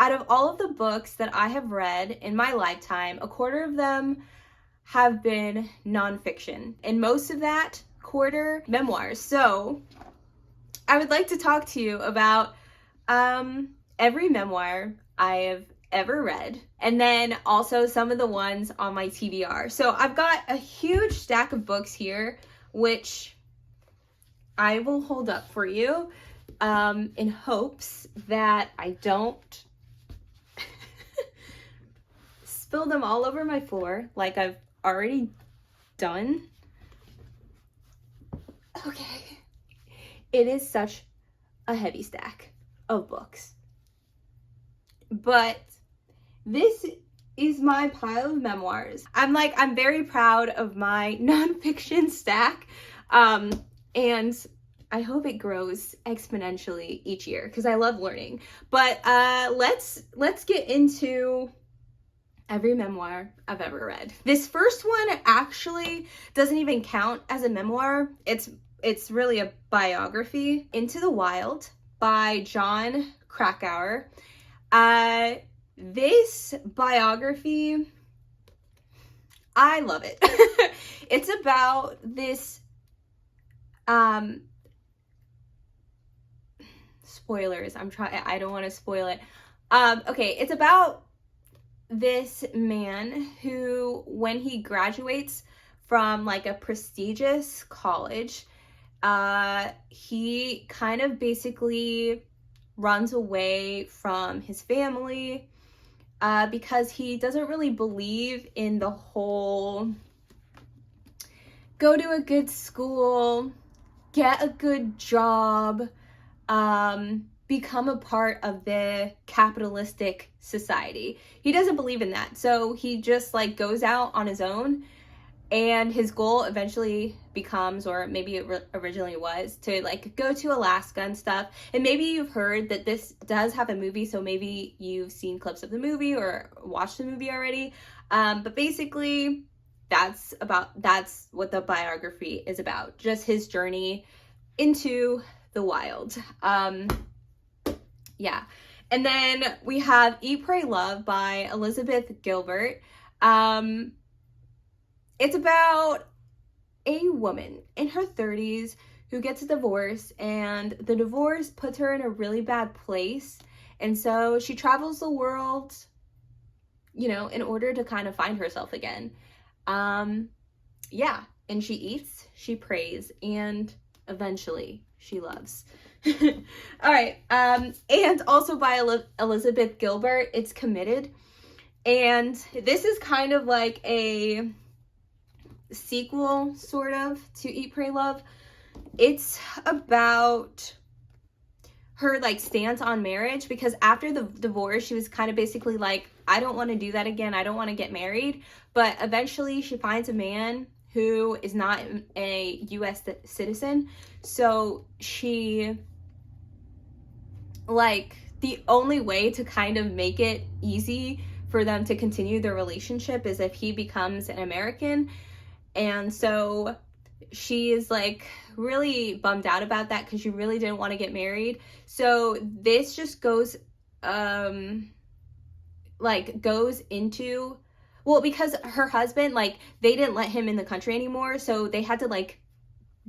out of all of the books that I have read in my lifetime, a quarter of them have been nonfiction, and most of that quarter memoirs. So I would like to talk to you about every memoir I have ever read, and then also some of the ones on my TBR. So I've got a huge stack of books here, which I will hold up for you in hopes that I don't spill them all over my floor like I've already done. Okay. It is such a heavy stack of books. But this is my pile of memoirs. I'm very proud of my nonfiction stack. And I hope it grows exponentially each year because I love learning. But let's get into every memoir I've ever read. This first one actually doesn't even count as a memoir. It's really a biography. Into the Wild by Jon Krakauer. This biography, I love it. It's about this, spoilers, I don't want to spoil it. Okay, it's about this man who, when he graduates from like a prestigious college, he kind of basically runs away from his family because he doesn't really believe in the whole go to a good school, get a good job, become a part of the capitalistic society. He doesn't believe in that. So he just like goes out on his own, and his goal eventually becomes, or maybe it originally was, to like go to Alaska and stuff. And maybe you've heard that this does have a movie, so maybe you've seen clips of the movie or watched the movie already. But basically that's what the biography is about, just his journey into the wild. Yeah. And then we have Eat, Pray, Love by Elizabeth Gilbert. It's about a woman in her 30s who gets a divorce, and the divorce puts her in a really bad place. And so she travels the world, you know, in order to kind of find herself again. Yeah. And she eats, she prays, and eventually she loves. All right. And also by Elizabeth Gilbert, it's Committed. And this is kind of like a sequel sort of to Eat, Pray, Love. It's about her like stance on marriage, because after the divorce she was kind of basically like, I don't want to do that again, I don't want to get married. But eventually she finds a man who is not a US citizen, so she, like, the only way to kind of make it easy for them to continue their relationship is if he becomes an American. And so she is like really bummed out about that because she really didn't want to get married. So this just goes into, well, because her husband, like, they didn't let him in the country anymore, so they had to like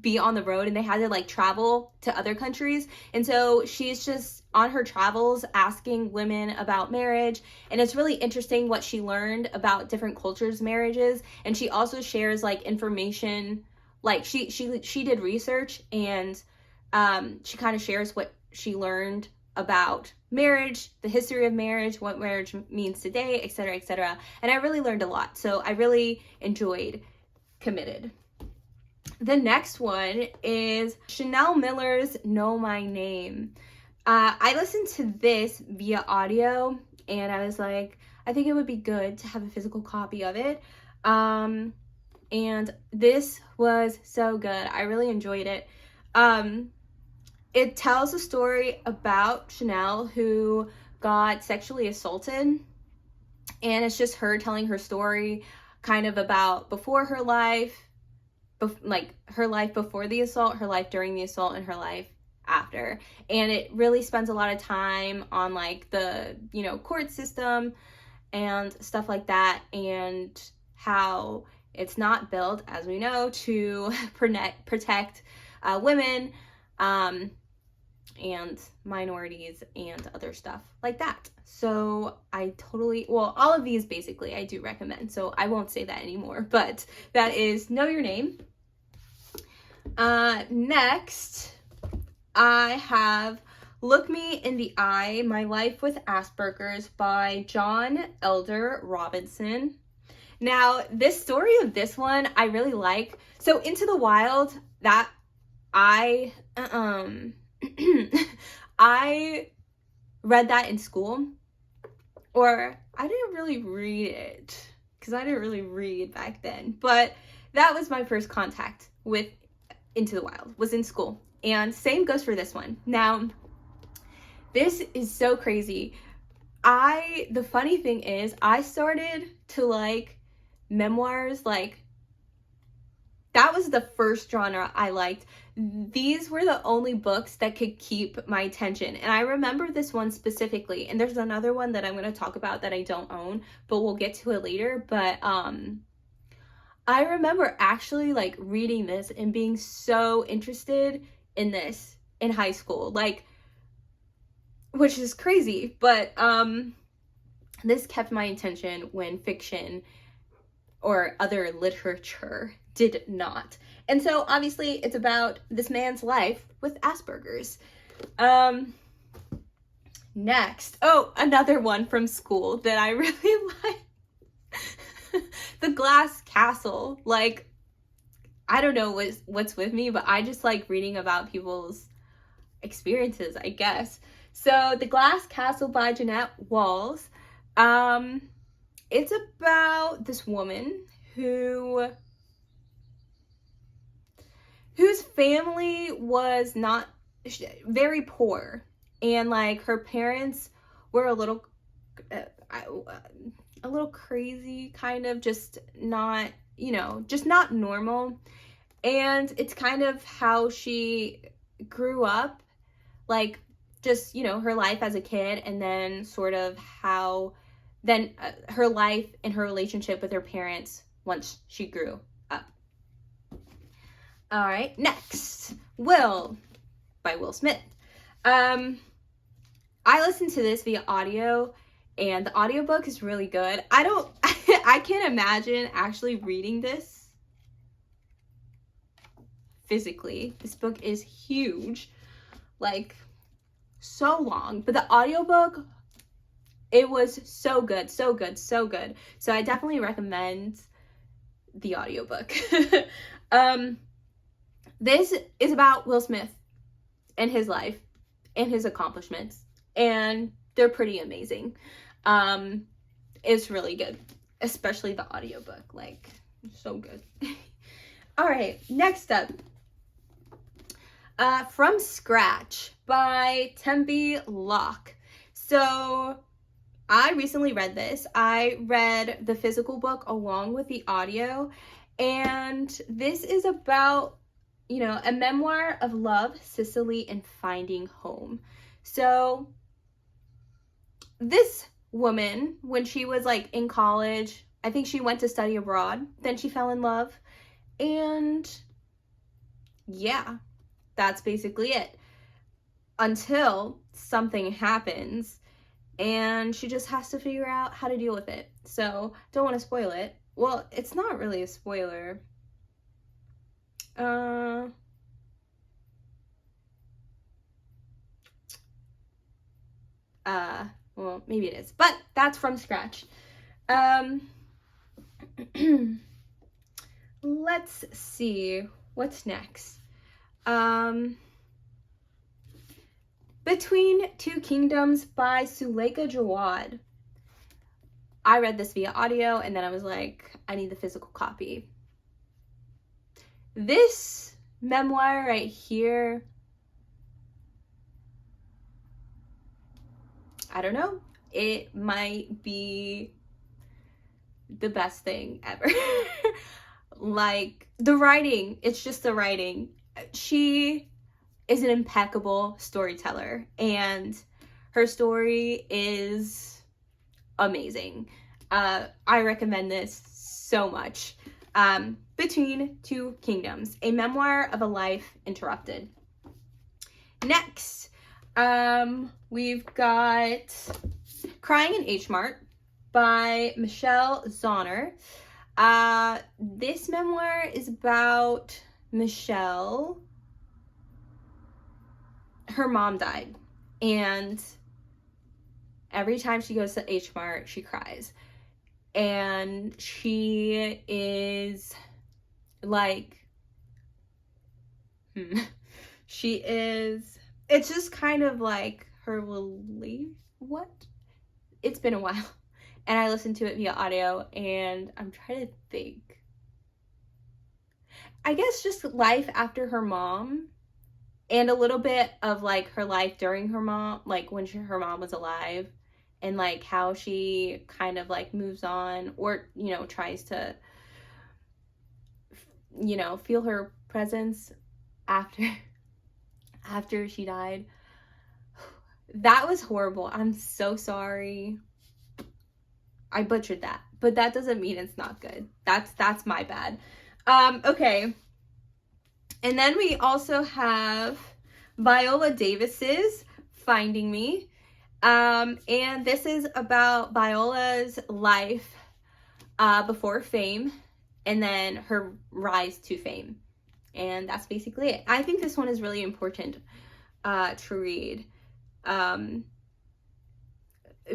be on the road and they had to like travel to other countries. And so she's just on her travels asking women about marriage, and it's really interesting what she learned about different cultures' marriages. And she also shares like information, like she did research, and she kind of shares what she learned about marriage, the history of marriage, what marriage means today, etc., etc. And I really learned a lot, so I really enjoyed Committed. The next one is Chanel Miller's Know My Name. I listened to this via audio, and I was like, I think it would be good to have a physical copy of it. And this was so good. I really enjoyed it. It tells a story about Chanel, who got sexually assaulted, and it's just her telling her story kind of about before her life, like her life before the assault, her life during the assault, and her life after. And it really spends a lot of time on like the, you know, court system and stuff like that, and how it's not built, as we know, to protect women and minorities and other stuff like that. So I totally, well, all of these basically I do recommend, so I won't say that anymore, but that is Know Your Name. Next, I have Look Me in the Eye, My Life with Asperger's by John Elder Robinson. Now, this story of this one, I really like. So Into the Wild, that I I read that in school, or I didn't really read it because I didn't really read back then, but that was my first contact with Into the Wild, was in school. And same goes for this one. Now, this is so crazy. The funny thing is, I started to like memoirs, like that was the first genre I liked. These were the only books that could keep my attention. And I remember this one specifically. And there's another one that I'm going to talk about that I don't own, but we'll get to it later. But I remember actually like reading this and being so interested in this in high school, like, which is crazy, but this kept my attention when fiction or other literature did not. And so obviously it's about this man's life with Asperger's. Next, another one from school that I really like. The Glass Castle. Like, I don't know what's with me, but I just like reading about people's experiences, I guess. So The Glass Castle by Jeanette Walls. It's about this woman whose family was not very poor, and like her parents were a little crazy, kind of, just not, you know, just not normal. And it's kind of how she grew up, like, just, you know, her life as a kid, and then sort of how then her life and her relationship with her parents once she grew up. All right, next, Will by Will Smith. I listened to this via audio, and the audiobook is really good. I can't imagine actually reading this physically. This book is huge, like so long, but the audiobook, it was so good, so good, so good. So I definitely recommend the audiobook. This is about Will Smith and his life and his accomplishments, and they're pretty amazing. It's really good, especially the audiobook, like, so good. All right, next up, From Scratch by Tembi Locke. So I recently read this. I read the physical book along with the audio, and this is about, you know, a memoir of love, Sicily, and finding home. So this woman, when she was like in college, I think she went to study abroad, then she fell in love, and yeah, that's basically it. Until something happens, and she just has to figure out how to deal with it. So, don't want to spoil it. Well, it's not really a spoiler. Well, maybe it is, but that's From Scratch. Let's see, what's next? Between Two Kingdoms by Suleika Jawad. I read this via audio, and then I was like, I need the physical copy. This memoir right here, I don't know, it might be the best thing ever. Like, the writing, it's just the writing. She is an impeccable storyteller, and her story is amazing. I recommend this so much. Between Two Kingdoms, a memoir of a life interrupted. Next, we've got Crying in H Mart by Michelle Zauner. This memoir is about Michelle. Her mom died, and every time she goes to H Mart, she cries. And she is like, she is, it's just kind of like her relief. What? It's been a while. And I listened to it via audio, and I'm trying to think. I guess just life after her mom, and a little bit of like her life during her mom, like when her mom was alive, and like how she kind of like moves on, or, you know, tries to, you know, feel her presence after she died. That was horrible. I'm so sorry. I butchered that, but that doesn't mean it's not good. That's my bad. Okay. And then we also have Viola Davis's Finding Me. And this is about Viola's life before fame, and then her rise to fame. And that's basically it. I think this one is really important to read,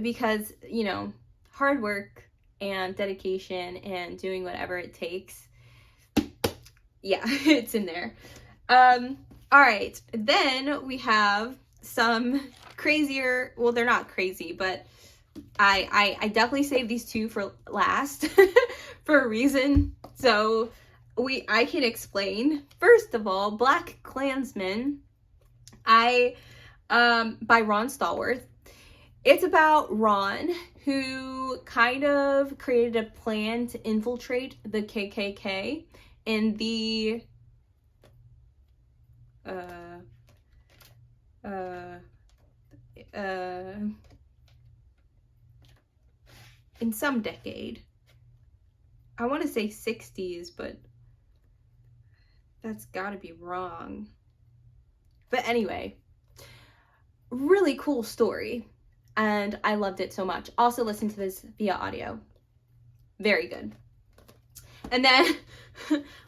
because, you know, hard work and dedication and doing whatever it takes. Yeah, it's in there. All right, then we have some crazier, well, they're not crazy, but I definitely saved these two for last for a reason. So I can explain. First of all, Black Klansman, by Ron Stallworth. It's about Ron, who kind of created a plan to infiltrate the KKK in the in some decade. I want to say 60s, but that's gotta be wrong. But anyway, really cool story, and I loved it so much. Also listen to this via audio. Very good. And then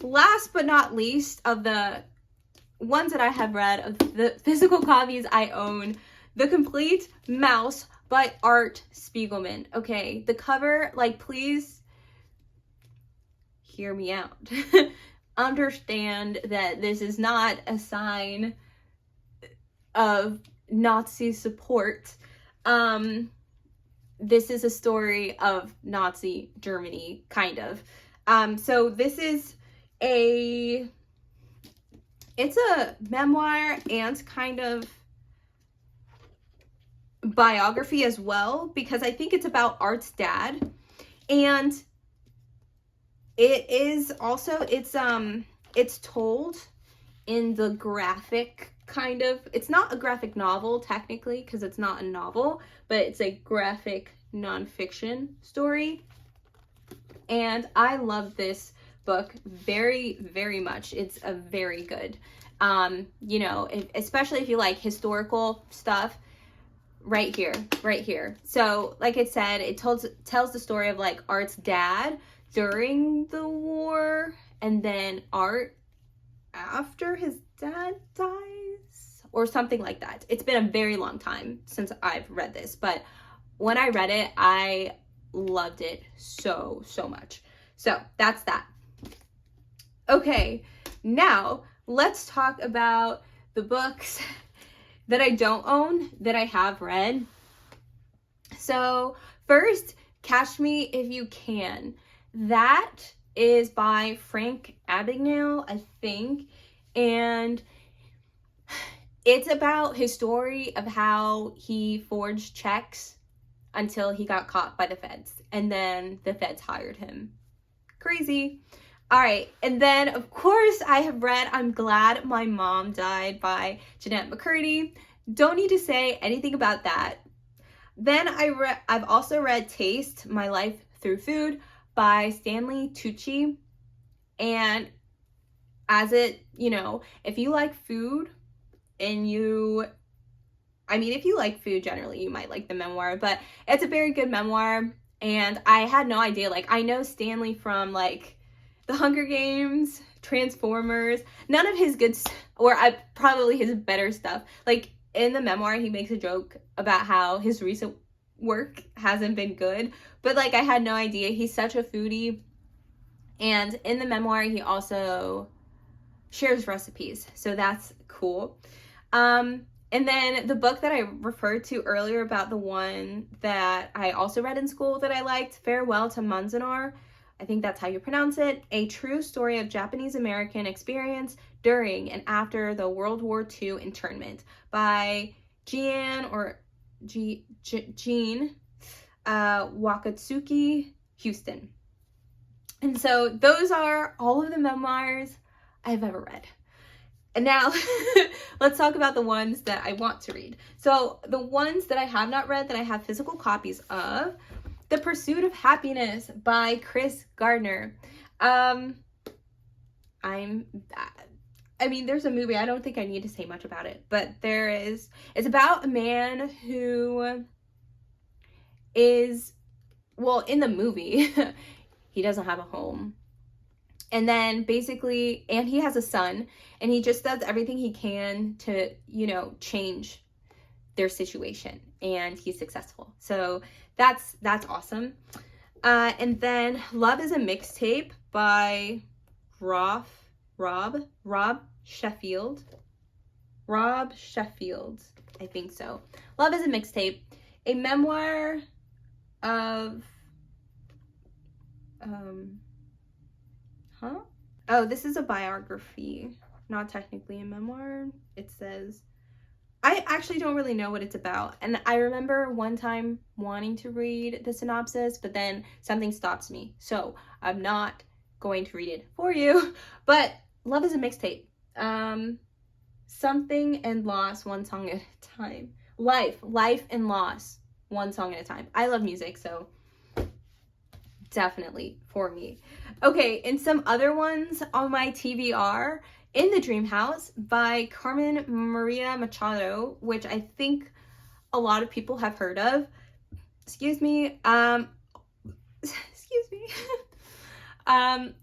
last but not least, of the ones that I have read, of the physical copies I own, The Complete Mouse by Art Spiegelman. Okay, the cover, like, please hear me out. Understand that this is not a sign of Nazi support. This is a story of Nazi Germany, kind of. So this is it's a memoir and kind of biography as well, because I think it's about Art's dad, and it is also, it's told in the graphic kind of, it's not a graphic novel technically, because it's not a novel, but it's a graphic nonfiction story. And I love this book very, very much. It's a very good, you know, especially if you like historical stuff. Right here. So like I said, it tells the story of like Art's dad during the war, and then Art after his dad dies, or something like that. It's been a very long time since I've read this, but when I read it, I loved it so much. So that's that. Okay, now let's talk about the books that I don't own, that I have read. So first, Catch Me If You Can. That is by Frank Abagnale, I think. And it's about his story of how he forged checks until he got caught by the feds. And then the feds hired him. Crazy. All right, and then of course I have read I'm Glad My Mom Died by Jeanette McCurdy. Don't need to say anything about that. Then I've also read Taste, My Life Through Food by Stanley Tucci. And as it, if you like food and if you like food generally, you might like the memoir, but it's a very good memoir. And I had no idea, like, I know Stanley from, like, The Hunger Games, Transformers, none of his good, probably his better stuff. Like, in the memoir, he makes a joke about how his recent work hasn't been good, but, like, I had no idea. He's such a foodie. And in the memoir, he also shares recipes, so that's cool. And then the book that I referred to earlier about the one that I also read in school that I liked, Farewell to Manzanar, I think that's how you pronounce it, A True Story of Japanese American Experience During and After the World War II Internment by Jean Wakatsuki Houston. And so those are all of the memoirs I've ever read. And now let's talk about the ones that I want to read. So the ones that I have not read that I have physical copies of, The Pursuit of Happiness by Chris Gardner. There's a movie. I don't think I need to say much about it, but it's about a man who is, in the movie, he doesn't have a home. And then basically, and he has a son, and he just does everything he can to, change their situation, and he's successful. So that's awesome. And then Love is a Mixtape by Rob Sheffield. Rob Sheffield, I think so. Love is a Mixtape, a memoir of Oh, this is a biography, not technically a memoir. It says, I actually don't really know what it's about. And I remember one time wanting to read the synopsis, but then something stops me. So I'm not going to read it for you. But Love is a Mixtape. Something and Loss, one song at a time. Life and Loss, one song at a time. I love music, so definitely for me. Okay, and some other ones on my TBR, In the Dream House by Carmen Maria Machado, which I think a lot of people have heard of. Excuse me.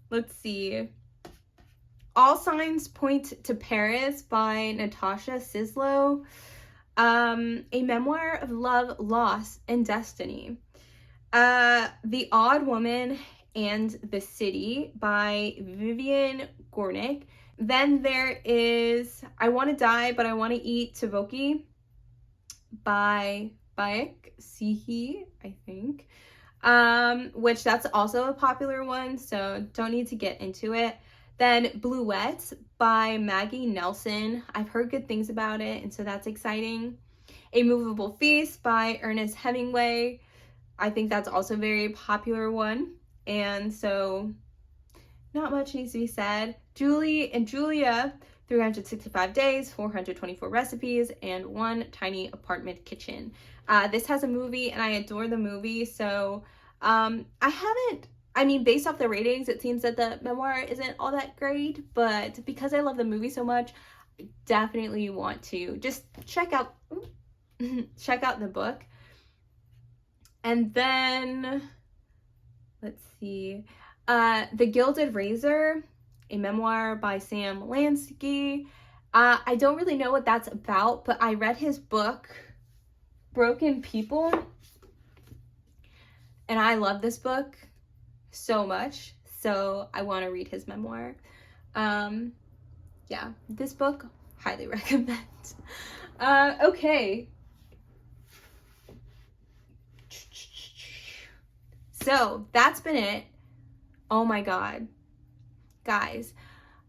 Let's see. All Signs Point to Paris by Natasha Sislo. A memoir of love, loss, and destiny. The Odd Woman and the City by Vivian Gornick. Then there is I Want to Die But I Want to Eat Tavoki by Baek Sihi, I think. Which that's also a popular one, so don't need to get into it. Then Bluette by Maggie Nelson. I've heard good things about it, and so that's exciting. A Movable Feast by Ernest Hemingway. I think that's also a very popular one, and so not much needs to be said. Julie and Julia, 365 Days, 424 Recipes, and One Tiny Apartment Kitchen. This has a movie, and I adore the movie, so based off the ratings, it seems that the memoir isn't all that great, but because I love the movie so much, I definitely want to just check out the book. And then, let's see, The Gilded Razor, a memoir by Sam Lansky. I don't really know what that's about, but I read his book, Broken People, and I love this book so much, so I want to read his memoir. Yeah, this book, highly recommend. Okay. So that's been it. Oh my god, guys.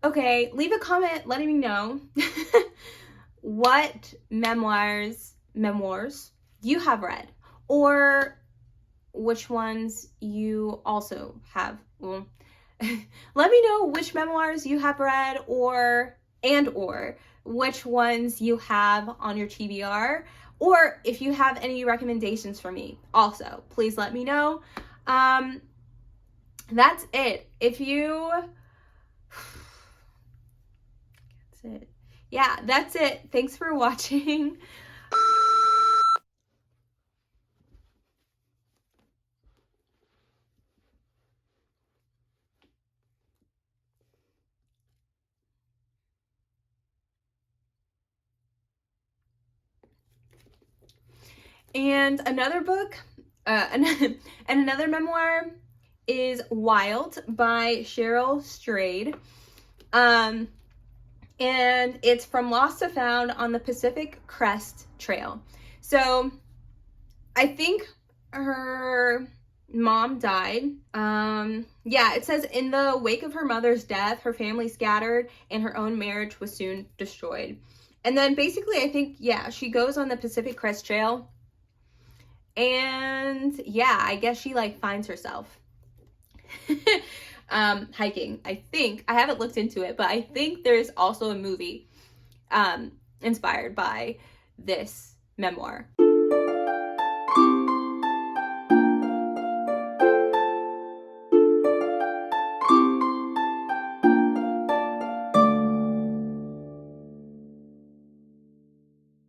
Okay, leave a comment letting me know what memoirs you have read, or which ones you also have let me know which memoirs you have read, or which ones you have on your TBR, or if you have any recommendations for me. Also, please let me know. That's it. If you that's it. Yeah, that's it. Thanks for watching. And another book, and another memoir is Wild by Cheryl Strayed. And it's from Lost to Found on the Pacific Crest Trail. So I think her mom died. Yeah, it says in the wake of her mother's death, her family scattered and her own marriage was soon destroyed. And then basically, I think, yeah, she goes on the Pacific Crest Trail. And yeah, I guess she like finds herself hiking. I think, I haven't looked into it, but I think there's also a movie inspired by this memoir.